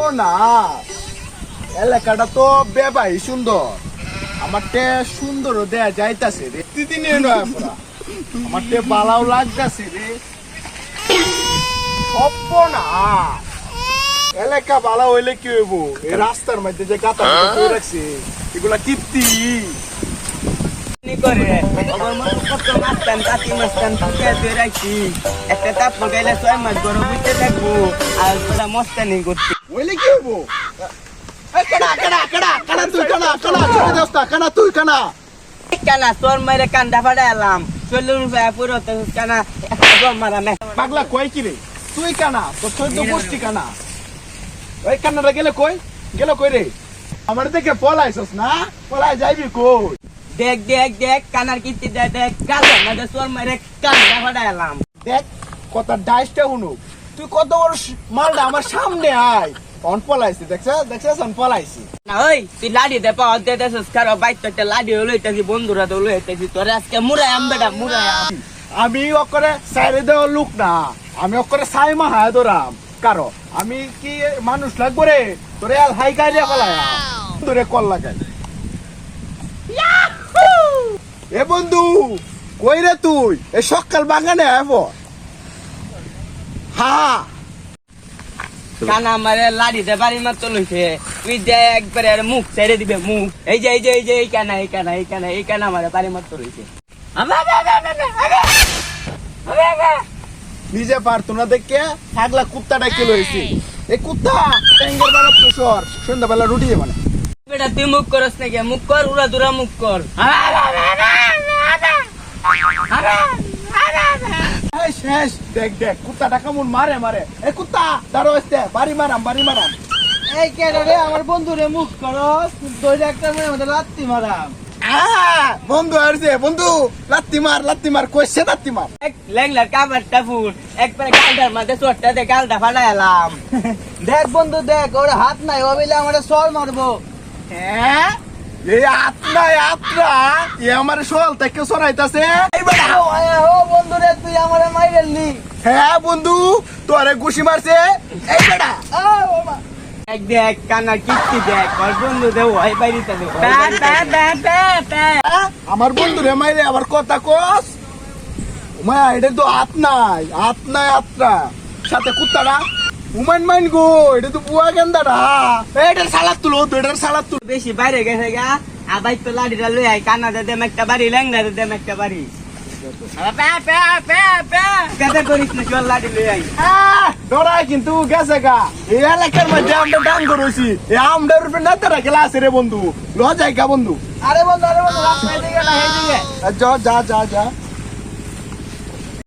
ও না, এলাকাটা তো বেবাই সুন্দর। আমারটা সুন্দর দেয়া যাইতাছে রে, দিদিনে নয় পুরা আমারটা বালাও লাগতাছে রে। না এলাকা বালা হইলে কি হইব? এই রাস্তার মধ্যে যে গাতা রাখছে এগুলা কীর্তি করে আমার মতো কত মাস্তান কাতি মাস্তান ফুটে দিয়ে রাখছি। একটা তাপ গাইলে 6 মাস গরম বুঝতে থাকবো আর তোরা মস্তানি করছি। হইলে কি হইব? কানা তুই কানা ছেড়ে যাস না, কানা তুই কানা। কানা তোর মাইরে কান্দা ফাড়া এলাম 40 রুপিয়া পুরো কানা একটা দম মারা মে পাগলা কই কি রে? তুই কানা, তোর চোদ্দ গোষ্ঠী কানা। ওই কানাটা গেলে কই রে? আমার দেখে পলাইছস না? পলাই যাইবি কই? দেখ দেখ দেখ কানার কীর্তি দেখ কালো না তোর মাইরে কান্দা ফাড়া এলাম। দেখ কত ডাইসটা হুনুক, তুই কত বড় মালটা আমার সামনে আয়। অন পলাইছি, দেখছিস অন পলাইছি না। ওই তুই লাড়ি দে পাওয়া দে দেশস কারো বাইক তো একটা লাড়ি হলো এটাছি বন্ধুরা তো হলো এটাছি তোর আজকে মুরাই আমবেটা মুরাই আমি ওকরে সাইরে দেওয়ার লোক না, আমি ওকরে সাই মাহায় ধরাম। কারো আমি কি মানুষ লাগবো রে তোরে? আর হাই গাইলে ফলায়া তোরে কল লাগাই। এ বন্ধু কই রে তুই? এই সকাল বাগানে আইব। হ্যাঁ কানা আমারে লাড়ি দে বাড়ি মাত্র লইছে তুই দে একবারে আর মুখ ছেড়ে দিবে মুখ। এই যে এই কানা আমারে বাড়ি মাত্র লইছে। নিজে পারতো না দেখে থাকলা কুত্তাটা কি লইছি। এই কুত্তা ট্যাঙ্গের বেলা প্রসর সন্ধ্যাবেলা রুটি মানে বেটা তুই মুখ করস নাকি? মুখ কর উড়া দুরা মুখ কর। শেষ দেখ কুত্তাটা কেমন মারে। এই কুত্তা দাঁড়ো আসতে বাড়ি মারাম। এই কেডা রে আমার বন্ধু রে মুখ করস দইটা একটা মনে আমাদের লাত্তি মারাম। বন্ধু আসছে, বন্ধু লাত্তি মার কইছে লাত্তি মার। এক লেংলার কাবারটা ফুল একবারে গালটার মধ্যে চোটটা দে গালটা ফাটা এলাম। দেখ বন্ধু দেখ ওর হাত নাই ও বলে আমারে সর মারবো। হ্যাঁ এই আত্রা এ আমার সোল থেকে সরাইতাছে। ও বন্ধু রে তুই আমারে মাইরেলনি। হ্যাঁ বন্ধু তোরে ঘুষি মারছে এই বেটা। দেখ দেখ কানা কিচ্ছি দেখ ওর বন্ধু দে ওই বাইরিতে দে আমার বন্ধু রে মাইরে আবার কথা কস। মায়া এটা তো হাত নাই আত্রা সাথে কুত্তাটা উমান মাইন গো, এটা তো বুয়া গেন্দাটা। এটার সালাদ তুলো, বেশি বাইরে গেছে গা আবাই তো লাড়িটা লই আই কানা দে দেম একটা বাড়ি লেংনা দে দেম একটা বাড়ি। পেতে করিস না চল লাড়ি লই আই। ডরাই কিন্তু গেছে গা। এই এলাকার মধ্যে আমরা ডান করেছি, আমরা রূপে নেতারা গেলা আছে রে বন্ধু। লজাই গা বন্ধু। আরে বন্ধু রাস্তায় দিকে না এই দিকে যা